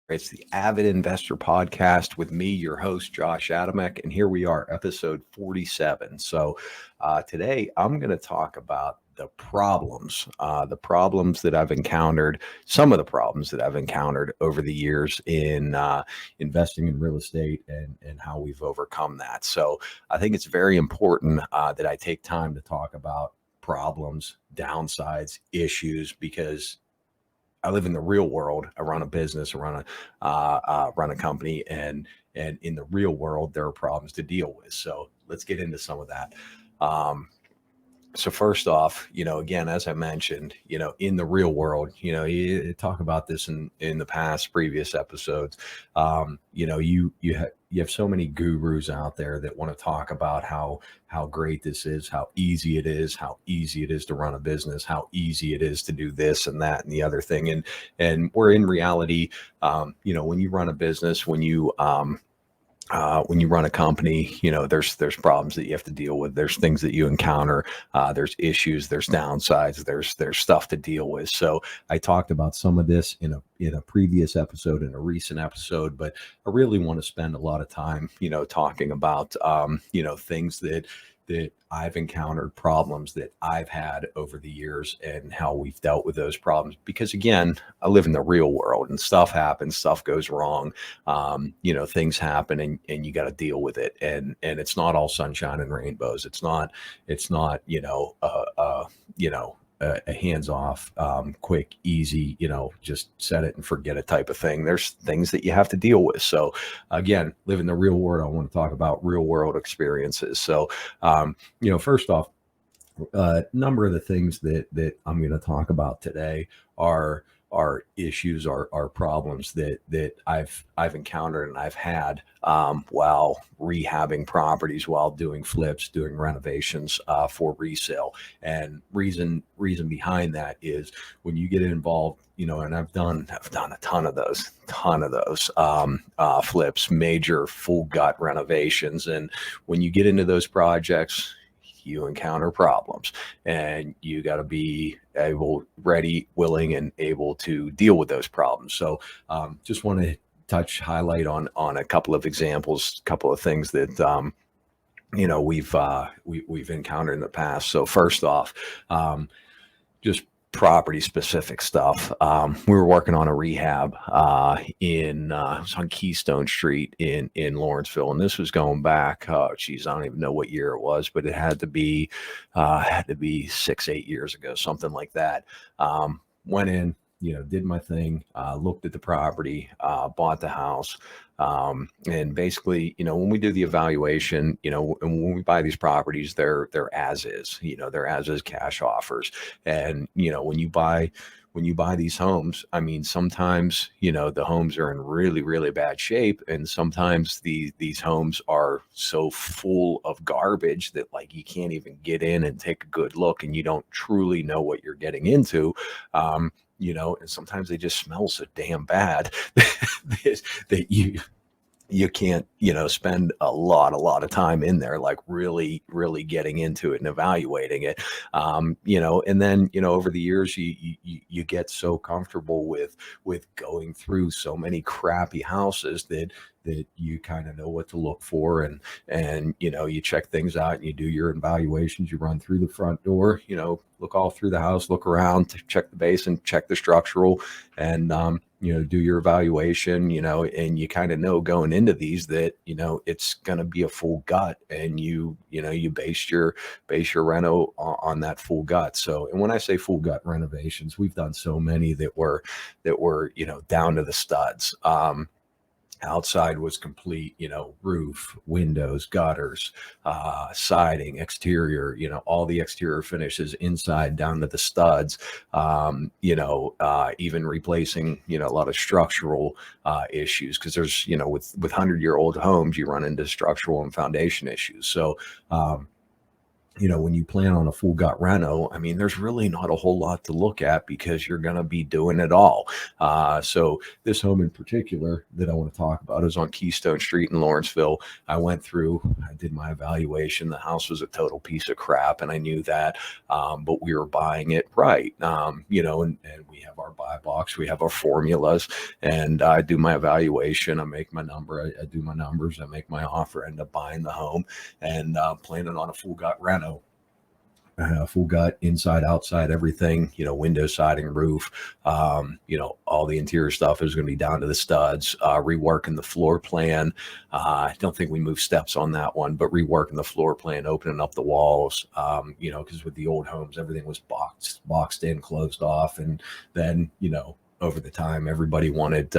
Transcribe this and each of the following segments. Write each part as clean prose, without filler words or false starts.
It's the Avid Investor Podcast with me, your host, Josh Adamek. And here we are, episode 47. So today I'm going to talk about the problems that I've encountered, some of the problems that I've encountered over the years in investing in real estate and how we've overcome that. So I think it's very important that I take time to talk about problems, downsides, issues, because I live in the real world. I run a business, run a company, and in the real world, there are problems to deal with. So let's get into some of that. Um, so first off, again, as I mentioned, in the real world, you talk about this in the past previous episodes. You have so many gurus out there that want to talk about how great this is, how easy it is to run a business, how easy it is to do this and that and the other thing. And we're in reality, when you run a business, when you run a company, there's problems that you have to deal with. There's things that you encounter. There's issues. There's downsides. There's stuff to deal with. So I talked about some of this in a previous episode, in a recent episode, but I really want to spend a lot of time, talking about things that I've encountered, problems that I've had over the years, and how we've dealt with those problems. Because again, I live in the real world, and stuff happens, stuff goes wrong. Things happen, and you got to deal with it. And it's not all sunshine and rainbows. It's not a hands-off, quick, easy, just set it and forget it type of thing. There's things that you have to deal with. So again, live in the real world. I want to talk about real world experiences. So, first off, a number of the things that I'm going to talk about today are issues, are problems that I've encountered and I've had while rehabbing properties, while doing flips, doing renovations for resale. And reason behind that is when you get involved, and I've done a ton of those flips, major full gut renovations. And when you get into those projects, you encounter problems, and you got to be ready, willing, and able to deal with those problems. So just want to highlight on a couple of examples, a couple of things that we've encountered in the past. So first off, just property specific stuff. We were working on a rehab it was on Keystone Street in Lawrenceville, and this was going back. I don't even know what year it was, but it had to be 6-8 years ago, something like that. Went in, did my thing, looked at the property, bought the house. And basically, when we do the evaluation, and when we buy these properties, they're as is, they're as is cash offers. And, when you buy these homes, I mean, sometimes, the homes are in really, really bad shape. And sometimes these homes are so full of garbage that like you can't even get in and take a good look, and you don't truly know what you're getting into. And sometimes they just smell so damn bad that you can't, spend a lot of time in there, like really, really getting into it and evaluating it. And then, over the years, you get so comfortable with going through so many crappy houses that you kind of know what to look for, and you check things out, and you do your evaluations. You run through the front door, look all through the house, look around, check the basement, check the structural, and do your evaluation, and you kind of know going into these that, it's going to be a full gut, and you base your reno on that full gut. So, and when I say full gut renovations, we've done so many that were, down to the studs. Outside was complete, roof, windows, gutters, siding, exterior, all the exterior finishes, inside down to the studs, even replacing, a lot of structural issues, because there's, with 100-year-old homes, you run into structural and foundation issues. So when you plan on a full gut reno, I mean, there's really not a whole lot to look at because you're going to be doing it all. So this home in particular that I want to talk about is on Keystone Street in Lawrenceville. I did my evaluation. The house was a total piece of crap, and I knew that, but we were buying it right. And we have our buy box, we have our formulas, and I do my evaluation. I make my number, I do my numbers, I make my offer, end up buying the home, and planning on a full gut reno. Full gut, inside, outside, everything, window, siding, roof, all the interior stuff is going to be down to the studs, reworking the floor plan. I don't think we moved steps on that one, but reworking the floor plan, opening up the walls, because with the old homes, everything was boxed in, closed off. And then, over the time, everybody wanted,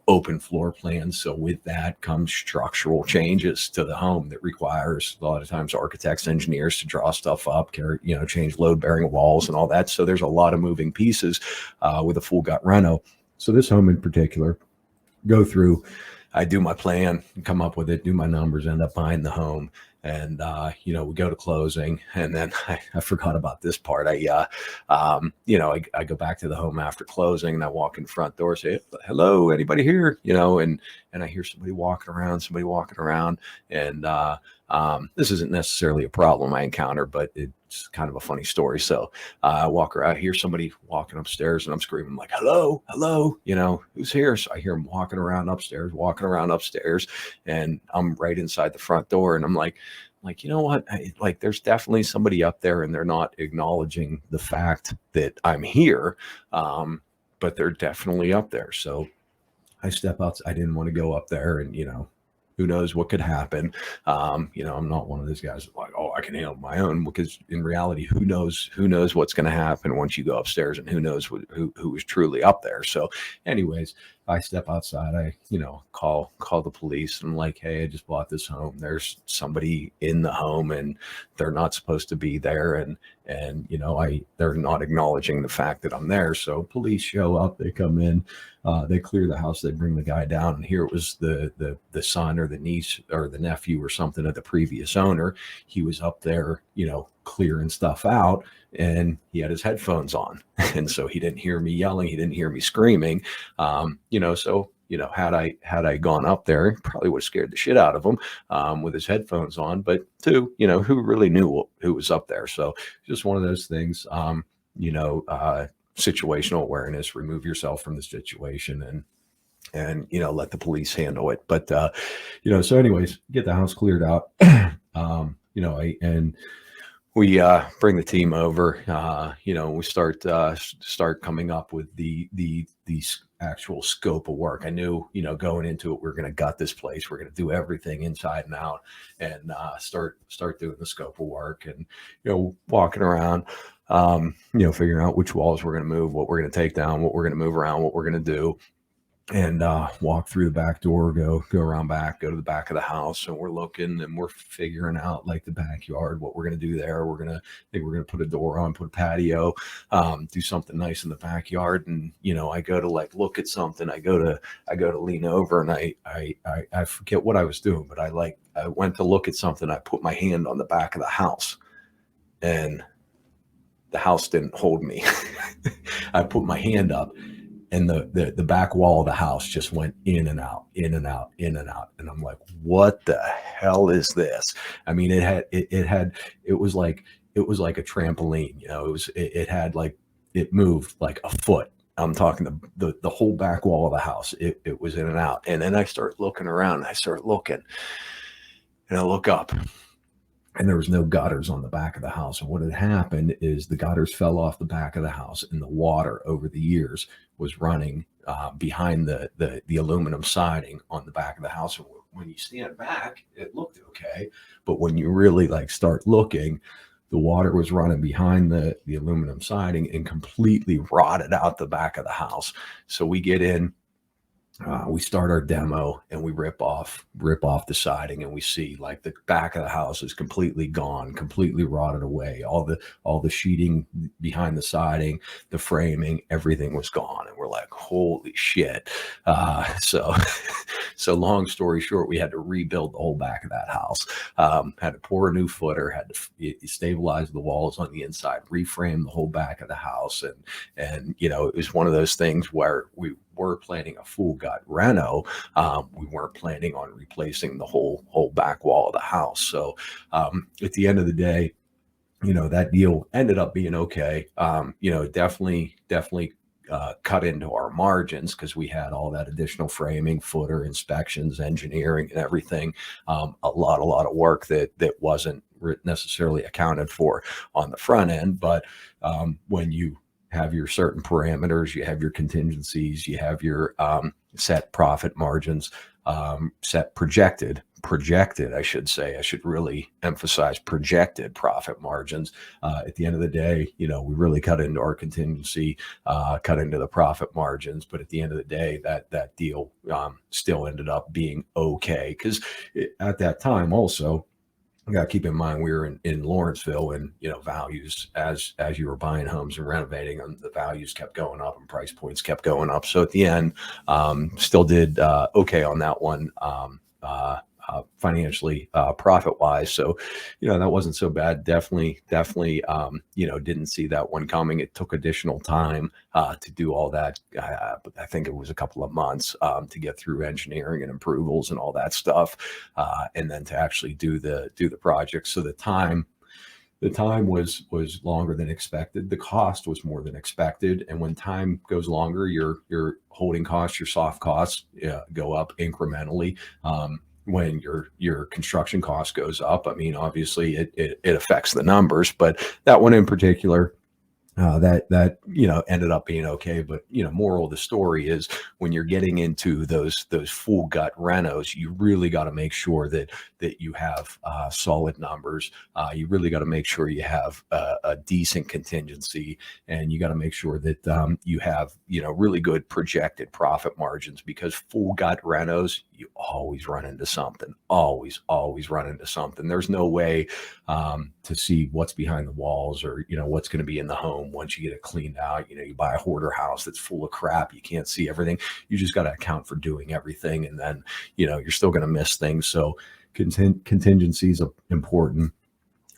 open floor plans. So with that comes structural changes to the home that requires a lot of times architects, engineers to draw stuff up, change load bearing walls and all that. So there's a lot of moving pieces with a full gut reno. So this home in particular, I do my plan, come up with it, do my numbers, end up buying the home. And, we go to closing, and then I forgot about this part. I go back to the home after closing, and I walk in the front door, say, hello, anybody here? And I hear somebody walking around. And this isn't necessarily a problem I encounter, but it's kind of a funny story. So I walk around, I hear somebody walking upstairs, and I'm screaming like, hello, who's here? So I hear them walking around upstairs, and I'm right inside the front door, and I'm like, you know what? There's definitely somebody up there, and they're not acknowledging the fact that I'm here, but they're definitely up there. So I step out. I didn't want to go up there, and who knows what could happen. I'm not one of those guys that like, oh, I can handle my own, because in reality, who knows what's going to happen once you go upstairs, and who knows who is truly up there. So anyways, I step outside, I, call the police. And I'm like, hey, I just bought this home. There's somebody in the home, and they're not supposed to be there. And they're not acknowledging the fact that I'm there. So police show up, they come in, they clear the house, they bring the guy down. And here it was the son or the niece or the nephew or something of the previous owner. He was up there, clearing stuff out, and he had his headphones on. And so he didn't hear me yelling. He didn't hear me screaming. Had I gone up there, probably would have scared the shit out of him with his headphones on. But two, who really knew who was up there? So just one of those things, situational awareness, remove yourself from the situation, and let the police handle it. But so anyways, get the house cleared out. We bring the team over. We start coming up with the actual scope of work. I knew, going into it, we're going to gut this place. We're going to do everything inside and out, and start doing the scope of work, and walking around, figuring out which walls we're going to move, what we're going to take down, what we're going to move around, what we're going to do. And walk through the back door, go around back, go to the back of the house, and we're looking, and we're figuring out like the backyard, what we're going to do there. We're going to put a door on, put a patio, do something nice in the backyard. And I go to like look at something, I go to lean over, and I forget what I was doing, but I went to look at something. I put my hand on the back of the house, and the house didn't hold me. I put my hand up, and the back wall of the house just went in and out, in and out, in and out. And I'm like, what the hell is this? I mean, it was like a trampoline, it moved like a foot. I'm talking the whole back wall of the house. It was in and out. And then I start looking around, and I look up, and there was no gutters on the back of the house. And what had happened is the gutters fell off the back of the house, and the water over the years was running behind the aluminum siding on the back of the house. And when you stand back, it looked okay. But when you really start looking, the water was running behind the aluminum siding and completely rotted out the back of the house. So we get in, We start our demo and we rip off the siding, and we see like the back of the house is completely gone, completely rotted away. All the sheeting behind the siding, the framing, everything was gone, and we're like, holy shit. So so long story short, we had to rebuild the whole back of that house. Had to pour a new footer, had to stabilize the walls on the inside, reframe the whole back of the house. And it was one of those things where we were planning a full gut reno. We weren't planning on replacing the whole back wall of the house. So at the end of the day, that deal ended up being okay. Definitely cut into our margins because we had all that additional framing, footer, inspections, engineering, and everything. A lot of work that wasn't necessarily accounted for on the front end. But when you have your certain parameters, you have your contingencies, you have your set profit margins, set projected, I should say. I should really emphasize projected profit margins. At the end of the day, we really cut into our contingency, cut into the profit margins. But at the end of the day, that deal still ended up being okay. Because at that time also, you got to keep in mind we were in Lawrenceville, and values as you were buying homes and renovating them, the values kept going up and price points kept going up. So at the end, still did okay on that one. Financially, profit wise. So, that wasn't so bad. Definitely, didn't see that one coming. It took additional time to do all that. I think it was a couple of months to get through engineering and approvals and all that stuff. And then to actually do the project. So the time was longer than expected. The cost was more than expected. And when time goes longer, your holding costs, your soft costs go up incrementally. When your construction cost goes up, I mean, obviously it affects the numbers, but that one in particular, that ended up being okay. But moral of the story is when you're getting into those full gut renos, you really got to make sure that you have solid numbers. You really got to make sure you have a decent contingency, and you got to make sure that you have really good projected profit margins, because full gut renos, you always run into something. Always run into something. There's no way to see what's behind the walls, or what's going to be in the home once you get it cleaned out. You buy a hoarder house that's full of crap, you can't see everything. You just got to account for doing everything, and then you're still going to miss things. So contingencies are important.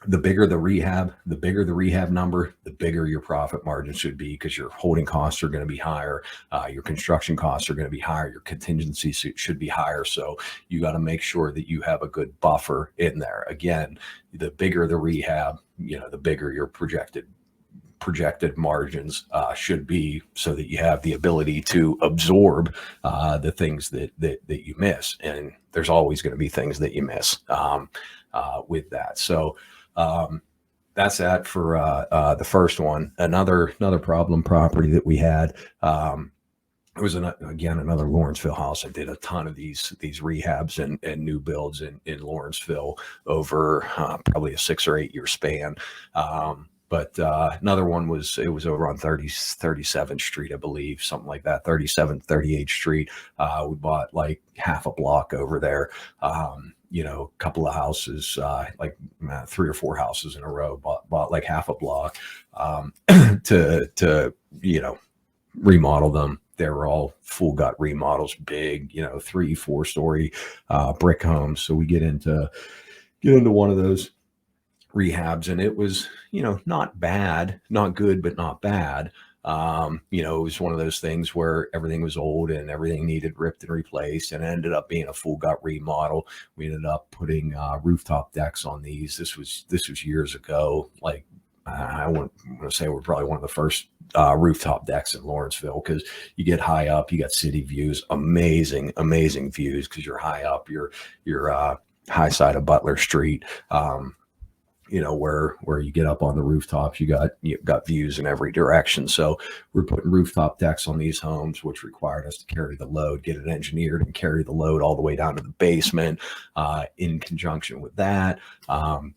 The bigger the rehab number, the bigger your profit margin should be, because your holding costs are going to be higher, your construction costs are going to be higher, your contingency should be higher. So you got to make sure that you have a good buffer in there. Again, the bigger the rehab, the bigger your projected margins should be, so that you have the ability to absorb the things that you miss. And there's always going to be things that you miss with that. So that's that for the first one. Another problem property that we had. It was another Lawrenceville house. I did a ton of these rehabs and new builds in Lawrenceville over probably a 6 or 8 year span. But another one was over on 37th Street, I believe, something like that, 37th, 38th Street. We bought like half a block over there. A couple of houses, like 3 or 4 houses in a row, bought like half a block to remodel them. They were all full gut remodels, big, 3-4 story brick homes. So we get into one of those rehabs, and it was not bad, not good, but not bad. It was one of those things where everything was old and everything needed ripped and replaced, and it ended up being a full gut remodel. We ended up putting rooftop decks on these. This was years ago. Like I want to say we're probably one of the first rooftop decks in Lawrenceville, because you get high up, you got city views, amazing views, because you're high up, you're high side of Butler Street. where you get up on the rooftops, you got views in every direction. So we're putting rooftop decks on these homes, which required us to carry the load, get it engineered, and carry the load all the way down to the basement. In conjunction with that,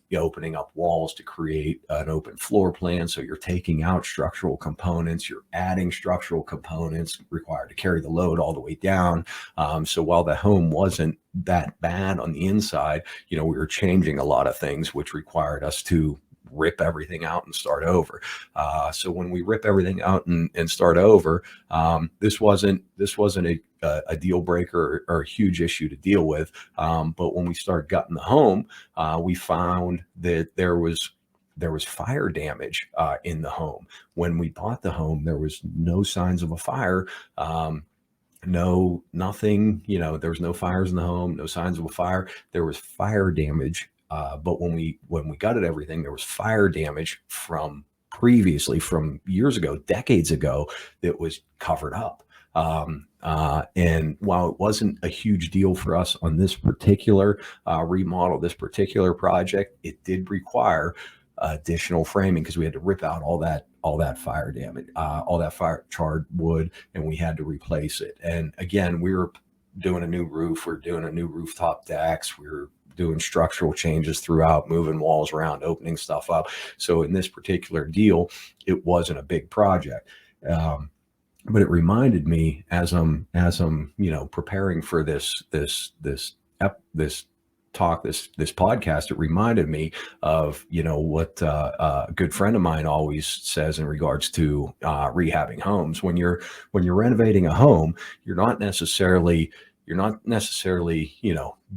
you're opening up walls to create an open floor plan. So you're taking out structural components, you're adding structural components required to carry the load all the way down. So while the home wasn't that bad on the inside, we were changing a lot of things, which required us to rip everything out and start over. So when we rip everything out and start over, this wasn't a deal breaker or a huge issue to deal with. But when we started gutting the home, we found that there was fire damage in the home. When we bought the home, there was no signs of a fire. Nothing, there was no fires in the home, no signs of a fire. There was fire damage. But when we gutted everything, there was fire damage from years ago, decades ago, that was covered up. And while it wasn't a huge deal for us on this particular remodel, this particular project, it did require additional framing because we had to rip out all that fire damage, all that fire charred wood, and we had to replace it. And again, we were doing a new roof, we're doing a new rooftop decks, we were doing structural changes throughout, moving walls around, opening stuff up. So in this particular deal, it wasn't a big project. But it reminded me as I'm preparing for this talk, this podcast, it reminded me of what a good friend of mine always says in regards to rehabbing homes. When you're renovating a home, you're not necessarily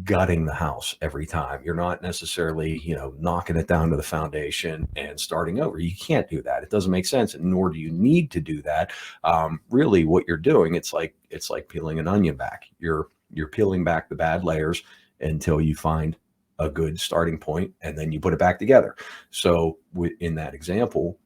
gutting the house every time. You're not necessarily knocking it down to the foundation and starting over. You can't do that. It doesn't make sense, and nor do you need to do that. Really, what you're doing, it's like peeling an onion back. You're peeling back the bad layers until you find a good starting point, and then you put it back together. So in that example,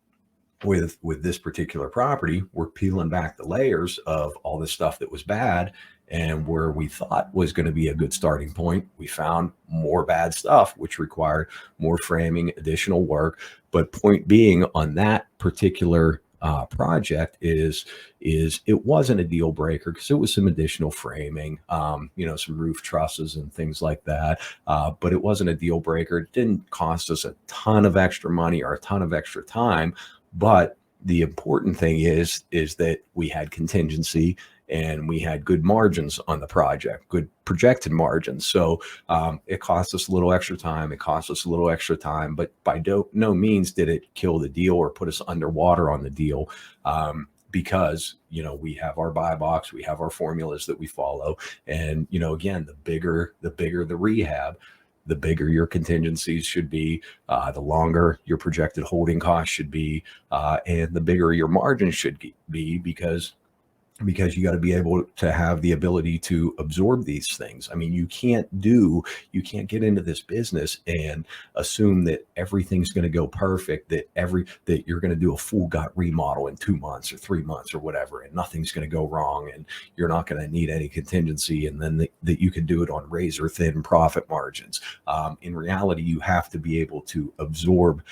with this particular property, we're peeling back the layers of all the stuff that was bad, and where we thought was going to be a good starting point, we found more bad stuff, which required more framing, additional work. But point being, on that particular project is it wasn't a deal breaker because it was some additional framing, some roof trusses and things like that. But it wasn't a deal breaker. It didn't cost us a ton of extra money or a ton of extra time. But the important thing is that we had contingency and we had good margins on the project, good projected margins. So it cost us a little extra time. But by no means did it kill the deal or put us underwater on the deal. Because we have our buy box, we have our formulas that we follow, and again, the bigger the rehab, the bigger your contingencies should be, the longer your projected holding costs should be, and the bigger your margins should be, because you got to be able to have the ability to absorb these things. I mean, you can't get into this business and assume that everything's going to go perfect, that you're going to do a full gut remodel in 2 months or 3 months or whatever, and nothing's going to go wrong, and you're not going to need any contingency, and then that you can do it on razor thin profit margins. In reality, you have to be able to absorb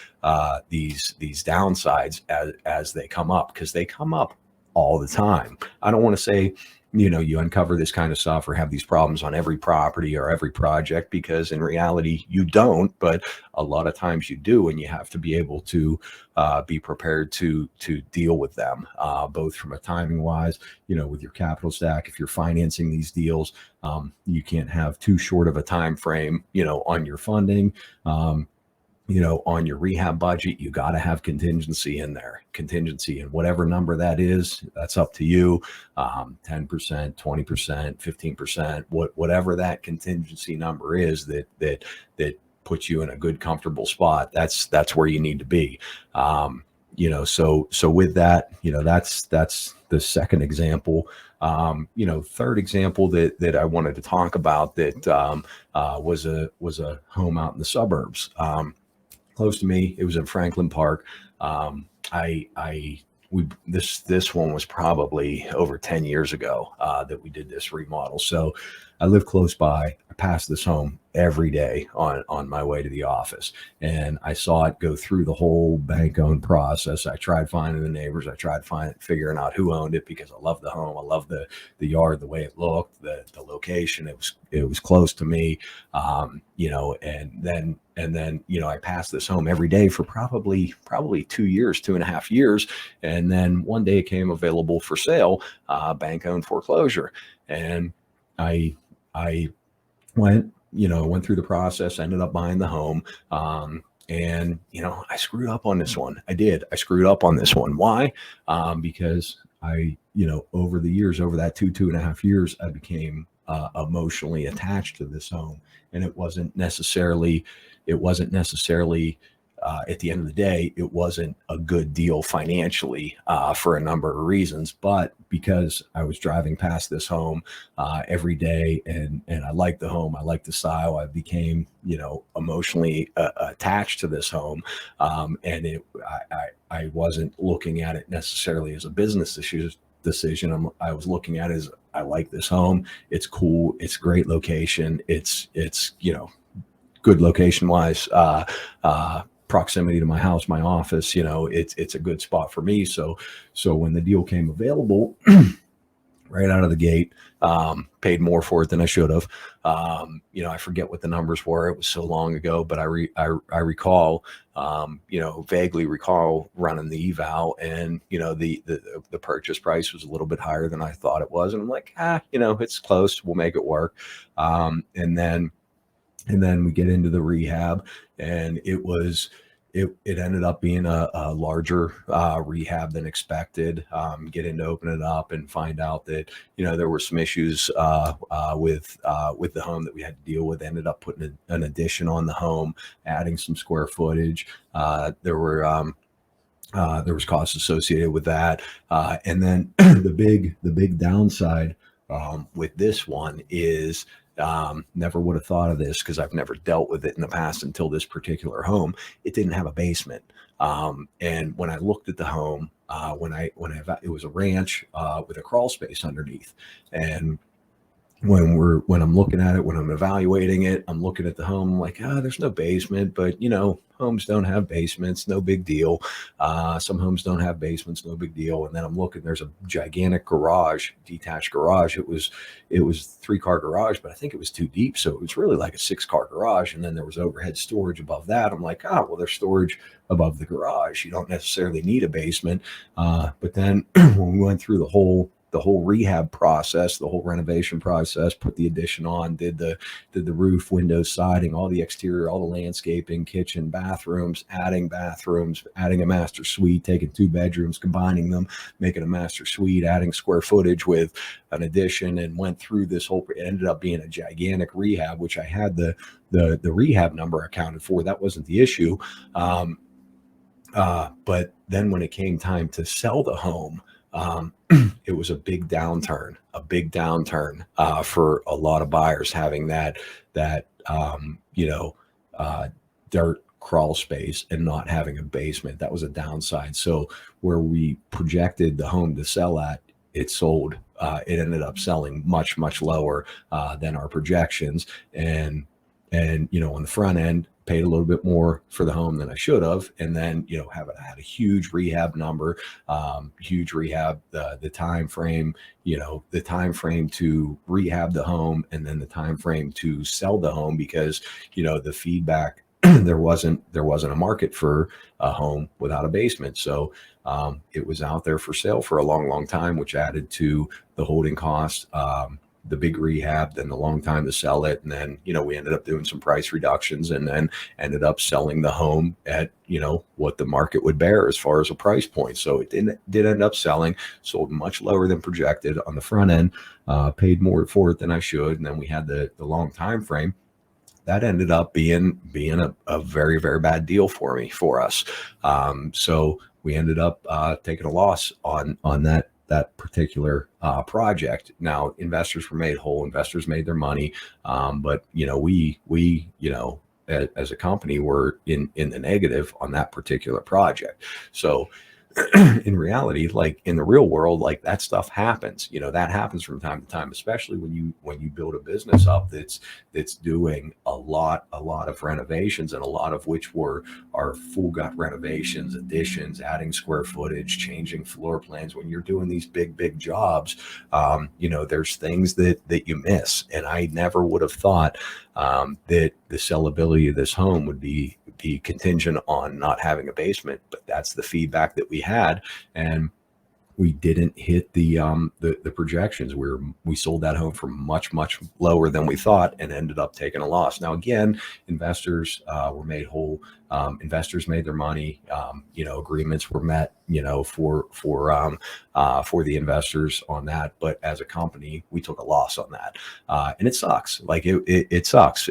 these downsides as they come up, because they come up all the time. I don't want to say, you uncover this kind of stuff or have these problems on every property or every project, because in reality you don't, but a lot of times you do, and you have to be able to be prepared to deal with them, both from a timing wise, with your capital stack. If you're financing these deals, you can't have too short of a time frame, on your funding. On your rehab budget, you got to have contingency in there. Contingency, and whatever number that is, that's up to you. 10%, 20%, 15%, whatever that contingency number is that puts you in a good, comfortable spot. That's where you need to be. So with that, that's the second example. Third example that I wanted to talk about that was a home out in the suburbs. Close to me. It was in Franklin Park. This one was probably over 10 years ago that we did this remodel. So I live close by. I passed this home every day on my way to the office, and I saw it go through the whole bank owned process. I tried finding the neighbors. I tried figuring out who owned it, because I love the home. I love the yard, the way it looked, the location. It was close to me, and then I passed this home every day for probably 2 years, 2.5 years, and then one day it came available for sale, bank owned foreclosure, and I went through the process, ended up buying the home. And I screwed up on this one. I screwed up on this one. Why? Because over the years, over that 2.5 years, I became emotionally attached to this home. And it wasn't necessarily at the end of the day, it wasn't a good deal financially, for a number of reasons, but because I was driving past this home every day, and I liked the home, I liked the style, I became emotionally attached to this home, and I wasn't looking at it necessarily as a business decision. I was looking at it as, I like this home. It's cool. It's a great location. It's good location wise. Proximity to my house, my office, it's a good spot for me. So when the deal came available, right out of the gate, paid more for it than I should have. I forget what the numbers were. It was so long ago, but I recall, vaguely recall running the eval, and the purchase price was a little bit higher than I thought it was, and I'm like, it's close. We'll make it work. And then we get into the rehab, and it ended up being a larger rehab than expected. Get into open it up and find out that there were some issues with the home that we had to deal with. Ended up putting an addition on the home, adding some square footage. There was costs associated with that, and then the big downside with this one is, never would have thought of this because I've never dealt with it in the past until this particular home. It didn't have a basement. And when I looked at the home, it was a ranch with a crawl space underneath. And when I'm looking at it, when I'm evaluating it, I'm looking at the home, I'm like, there's no basement, but homes don't have basements, no big deal. Some homes don't have basements, no big deal. And then I'm looking, there's a gigantic garage, detached garage. It was 3-car garage, but I think it was too deep. So it was really like a 6-car garage. And then there was overhead storage above that. I'm like, well, there's storage above the garage. You don't necessarily need a basement. But then when we went through the whole rehab process, the whole renovation process, put the addition on, did the roof, windows, siding, all the exterior, all the landscaping, kitchen, bathrooms, adding a master suite, taking 2 bedrooms, combining them, making a master suite, adding square footage with an addition, and went through this whole, it ended up being a gigantic rehab, which I had the rehab number accounted for. That wasn't the issue. But then when it came time to sell the home, it was a big downturn for a lot of buyers, having that dirt crawl space and not having a basement. That was a downside. So where we projected the home to sell at, it sold. It ended up selling much, much lower than our projections. And on the front end, paid a little bit more for the home than I should have. And then, had a huge rehab number, the time frame, the time frame to rehab the home, and then the time frame to sell the home, because, the feedback, there wasn't a market for a home without a basement. So it was out there for sale for a long, long time, which added to the holding cost, the big rehab, then the long time to sell it. And then, we ended up doing some price reductions, and then ended up selling the home at, what the market would bear as far as a price point. So it did end up selling, sold much lower than projected on the front end, paid more for it than I should. And then we had the long time frame. That ended up being a very, very bad deal for us. So we ended up taking a loss on that particular project. Now, investors were made whole, investors made their money. But, we as a company were in the negative on that particular project. So in reality, like in the real world, like that stuff happens. That happens from time to time, especially when you build a business up that's doing a lot of renovations, and a lot of which are full gut renovations, additions, adding square footage, changing floor plans. When you're doing these big jobs, there's things that you miss. And I never would have thought that the sellability of this home would be contingent on not having a basement, but that's the feedback that we had, and we didn't hit the projections. We sold that home for much lower than we thought, and ended up taking a loss. Now again, investors were made whole. Investors made their money. Agreements were met. For the investors on that. But as a company, we took a loss on that, and it sucks. Like it sucks.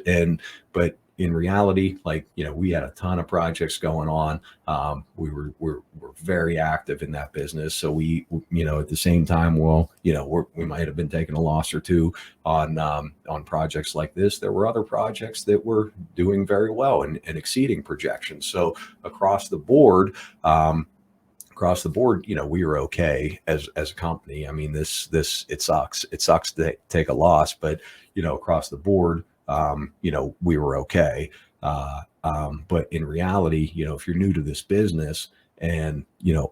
But in reality, like, we had a ton of projects going on. We're very active in that business. So at the same time, we might have been taking a loss or two on projects like this. There were other projects that were doing very well and exceeding projections. So across the board, we were okay as a company. I mean, it sucks. It sucks to take a loss, but across the board, we were okay. But in reality, if you're new to this business, and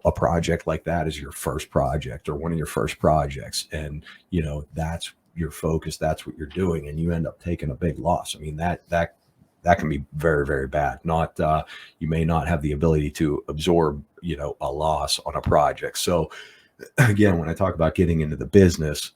a project like that is your first project or one of your first projects, and that's your focus, that's what you're doing, and you end up taking a big loss. I mean, that can be very, very bad. You may not have the ability to absorb, a loss on a project. So again, when I talk about getting into the business,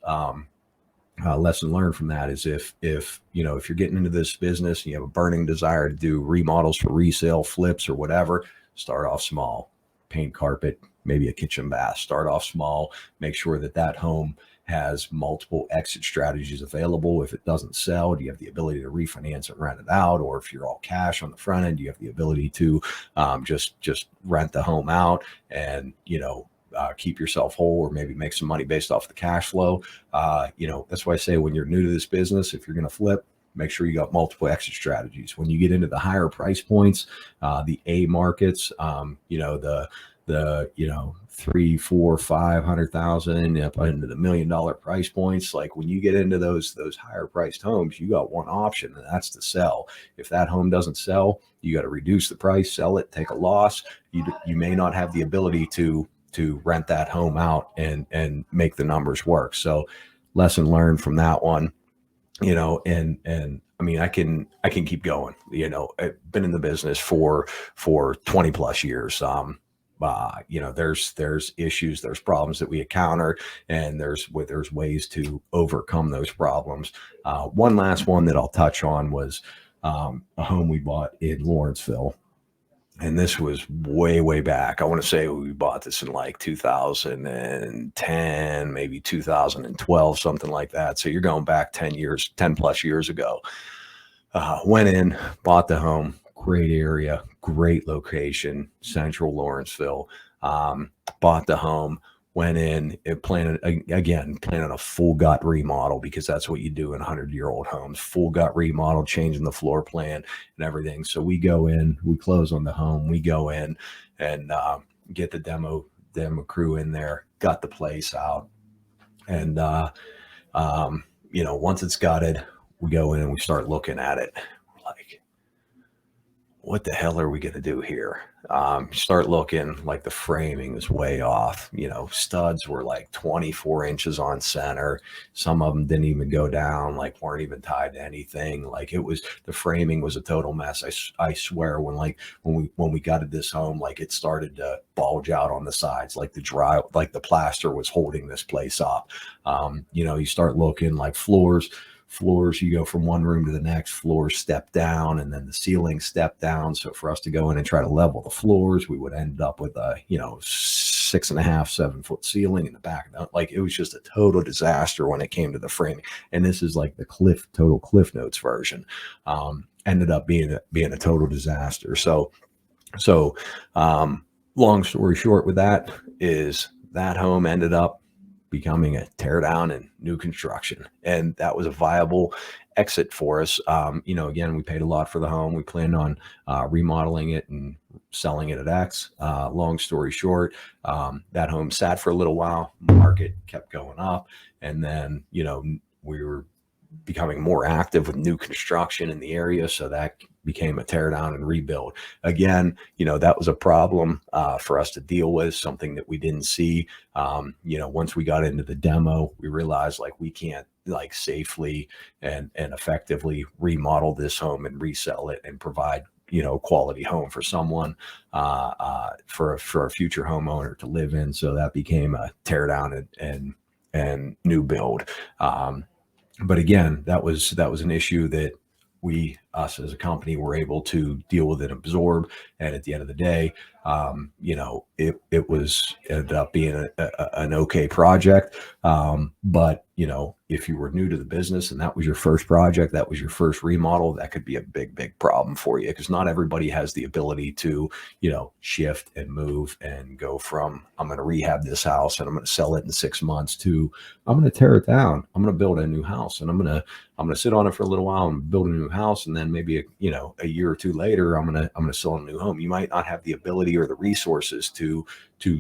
lesson learned from that is if you're getting into this business and you have a burning desire to do remodels for resale, flips, or whatever, start off small. Paint carpet, maybe a kitchen bath. Start off small. Make sure that home has multiple exit strategies available. If it doesn't sell, do you have the ability to refinance and rent it out? Or if you're all cash on the front end, do you have the ability to just rent the home out and keep yourself whole, or maybe make some money based off the cash flow? That's why I say, when you're new to this business, if you're going to flip, make sure you got multiple exit strategies. When you get into the higher price points, the A markets, the 3, 4, 500,000 up into the $1 million price points. Like when you get into those higher priced homes, you got one option, and that's to sell. If that home doesn't sell, you got to reduce the price, sell it, take a loss. You may not have the ability to rent that home out and make the numbers work. So lesson learned from that one, and I mean, I can keep going. I've been in the business for 20 plus years. There's issues, there's problems that we encounter, and there's ways to overcome those problems. One last one that I'll touch on was a home we bought in Lawrenceville. And this was way back. I want to say we bought this in like 2010, maybe 2012, something like that. So you're going back 10 plus years ago. Went in, bought the home, great area, great location, central Lawrenceville. Bought the home, went in, planned on a full gut remodel, because that's what you do in 100-year-old homes. Full gut remodel, changing the floor plan and everything. So we go in, we close on the home, we go in and get the demo crew in there, got the place out, and once it's gutted, we go in and we start looking at it. We're like, what the hell are we going to do here? Start looking, like the framing is way off. Studs were like 24 inches on center. Some of them didn't even go down, like weren't even tied to anything. Like the framing was a total mess. I swear, when we gutted this home, like it started to bulge out on the sides, like the plaster was holding this place up. You start looking, like floors, you go from one room to the next, floors step down, and then the ceiling step down. So for us to go in and try to level the floors, we would end up with a 6.5, 7 foot ceiling in the back. Like it was just a total disaster when it came to the framing. And this is like the total Cliff Notes version. Ended up being a total disaster. So long story short with that is that home ended up becoming a tear down and new construction. And that was a viable exit for us. Again, we paid a lot for the home. We planned on remodeling it and selling it at X. Long story short, that home sat for a little while. Market kept going up. And then, we were becoming more active with new construction in the area. So that became a tear down and rebuild. Again, that was a problem for us to deal with, something that we didn't see. Once we got into the demo, we realized like we can't like safely and effectively remodel this home and resell it and provide quality home for someone, for a future homeowner to live in. So that became a tear down and new build. But again, that was an issue that us as a company were able to deal with and absorb. And at the end of the day, it ended up being an okay project. But if you were new to the business and that was your first project, that was your first remodel, that could be a big, big problem for you, because not everybody has the ability to, shift and move and go from, I'm going to rehab this house and I'm going to sell it in 6 months, to I'm going to tear it down. I'm going to build a new house and I'm going to sit on it for a little while and build a new house. And then maybe, a year or two later, I'm going to sell a new home. You might not have the ability or the resources to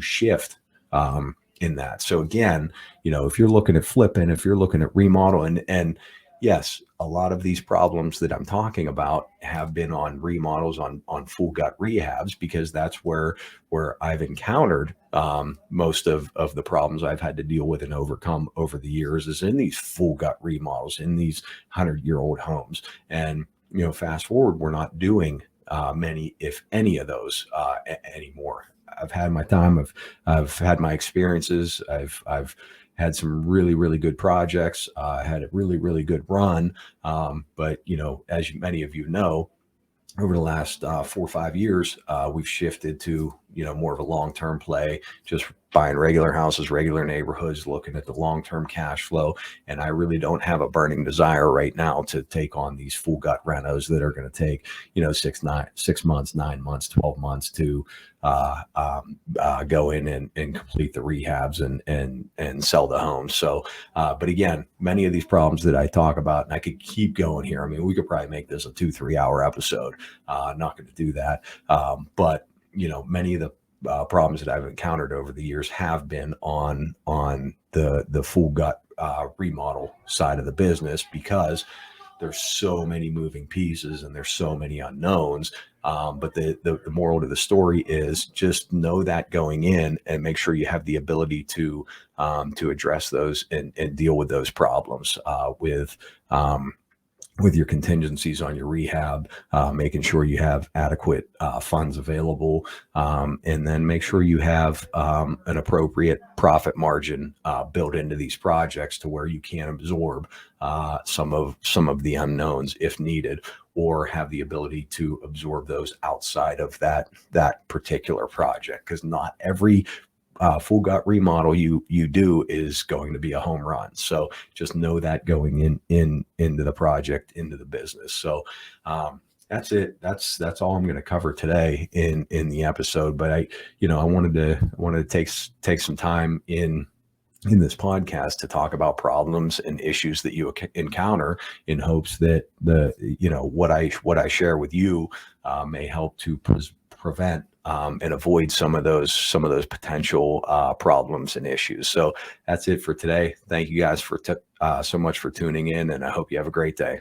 shift, in that. So again, if you're looking at flipping, if you're looking at remodel, and yes, a lot of these problems that I'm talking about have been on remodels, on full gut rehabs, because that's where I've encountered most of the problems I've had to deal with and overcome over the years, is in these full gut remodels, in these 100-year-old homes. And fast forward, we're not doing many, if any, of those anymore. I've had my time. I've had my experiences. I've had some really, really good projects. Had a really, really good run. But as many of you know, over the last 4 or 5 years, we've shifted to more of a long-term play, just buying regular houses, regular neighborhoods, looking at the long-term cash flow. And I really don't have a burning desire right now to take on these full gut renos that are going to take 6 months, 9 months, 12 months to go in and complete the rehabs and sell the home. So, but again, many of these problems that I talk about, and I could keep going here. I mean, we could probably make this a 2-3 hour episode. Not going to do that. But many of the problems that I've encountered over the years have been on the full gut remodel side of the business, because there's so many moving pieces and there's so many unknowns. But the moral to the story is just know that going in, and make sure you have the ability to address those and deal with those problems with your contingencies on your rehab, making sure you have adequate funds available, and then make sure you have an appropriate profit margin built into these projects to where you can absorb some of the unknowns if needed, or have the ability to absorb those outside of that particular project, because not every full gut remodel you do is going to be a home run. So just know that going into the project, into the business. So that's it. That's all I'm going to cover today in the episode. But I wanted to take some time in this podcast to talk about problems and issues that you encounter, in hopes that what I share with you may help to prevent and avoid some of those potential problems and issues. So that's it for today. Thank you guys for so much for tuning in, and I hope you have a great day.